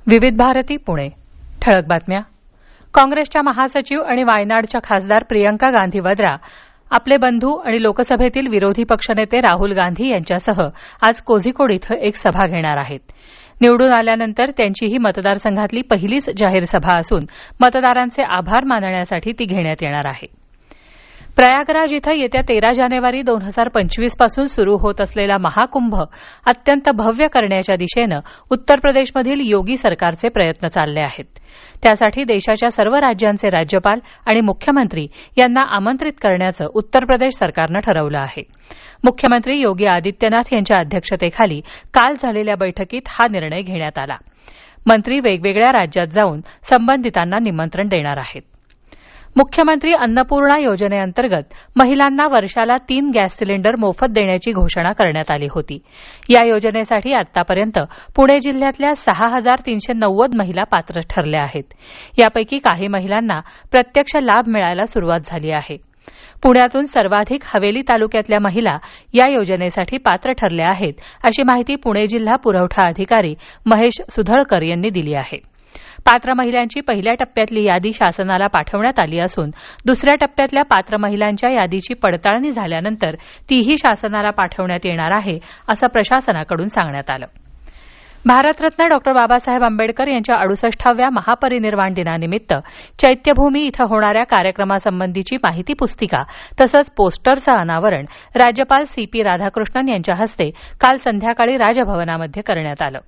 विविध भारती पुणे. ठळक बातम्या. काँग्रेसच्या महासचिव आणि वायनाडच्या खासदार प्रियंका गांधी वद्रा आपले बंधू आणि लोकसभेतील विरोधी पक्षनेते राहुल गांधी यांच्यासह आज कोझिकोड इथं एक सभा घेणार आहेत. निवडून आल्यानंतर त्यांची ही मतदारसंघातली पहिलीच जाहीर सभा असून मतदारांचे आभार मानण्यासाठी ती घेण्यात येणार आहे. प्रयागराज इथं येत्या 13 जानेवारी 2025 पासून सुरू होत असलेला महाकुंभ अत्यंत भव्य करण्याच्या दिशेनं उत्तर प्रदेशमधील योगी सरकारचे प्रयत्न चालले आहेत. त्यासाठी देशाच्या सर्व राज्यांचे राज्यपाल आणि मुख्यमंत्री यांना आमंत्रित करण्याचं उत्तर प्रदेश सरकारनं ठरवलं आहे. मुख्यमंत्री योगी आदित्यनाथ यांच्या अध्यक्षतेखाली काल झालेल्या बैठकीत हा निर्णय घेण्यात आला. मंत्री वेगवेगळ्या राज्यात जाऊन संबंधितांना निमंत्रण देणार आहेत. मुख्यमंत्री अन्नपूर्णा योजनेअंतर्गत महिलांना वर्षाला 3 गॅस सिलेंडर मोफत देण्याची घोषणा करण्यात आली होती. या योजनेसाठी आतापर्यंत पुणे जिल्ह्यातल्या 6,390 महिला पात्र ठरल्या आहेत. यापैकी काही महिलांना प्रत्यक्ष लाभ मिळायला सुरुवात झाली आहे. पुण्यातून सर्वाधिक हवेली तालुक्यातल्या महिला या योजनेसाठी पात्र ठरल्या आहेत, अशी माहिती पुणे जिल्हा पुरवठा अधिकारी महेश सुधळकर यांनी दिली आहे. पात्र महिलांची पहिल्या टप्प्यातली यादी शासनाला पाठवण्यात आली असून दुसऱ्या टप्प्यातल्या पात्र महिलांच्या यादीची पडताळणी झाल्यानंतर तीही शासनाला पाठवण्यात येणार आहे, असं प्रशासनाकडून सांगण्यात आलं. भारतरत्न डॉ. बाबासाहेब आंबेडकर यांच्या 68व्या महापरिनिर्वाण दिनानिमित्त चैत्यभूमी इथं होणाऱ्या कार्यक्रमासंबंधीची माहिती पुस्तिका तसंच पोस्टरचं अनावरण राज्यपाल CP राधाकृष्णन यांच्या हस्ते काल संध्याकाळी राजभवनामध्ये करण्यात आलं.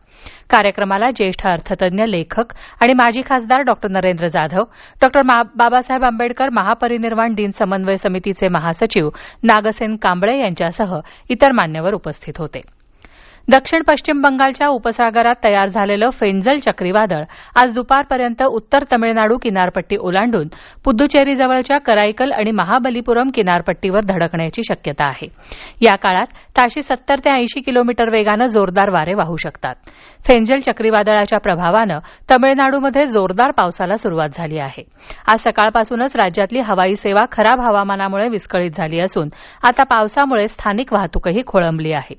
कार्यक्रमाला ज्येष्ठ अर्थतज्ज्ञ, लेखक आणि माजी खासदार डॉ. नरेंद्र जाधव, डॉ. बाबासाहेब आंबेडकर महापरिनिर्वाण दिन समन्वय समितीचे महासचिव नागसेन कांबळे यांच्यासह इतर मान्यवर उपस्थित होते. दक्षिण पश्चिम बंगालच्या उपसागरात तयार झालेलं फेंजल चक्रीवादळ आज दुपारपर्यंत उत्तर तमिळनाडू किनारपट्टी ओलांडून पुद्दुचेरीजवळच्या कराईकल आणि महाबलीपुरम किनारपट्टीवर धडकण्याची शक्यता आहे. या काळात ताशी 70 ते 80 किलोमीटर वेगानं जोरदार वारे वाहू शकतात. फेंजल चक्रीवादळाच्या प्रभावानं तमिळनाडूमध्ये जोरदार पावसाला सुरुवात झाली आहे. आज सकाळपासूनच राज्यातली हवाई सेवा खराब हवामानामुळे विस्कळीत झाली असून आता पावसामुळे स्थानिक वाहतूकही खोळंबली आहे.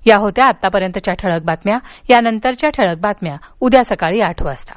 या होत्या आतापर्यंतच्या ठळक बातम्या. यानंतरच्या ठळक बातम्या उद्या सकाळी 8 वाजता.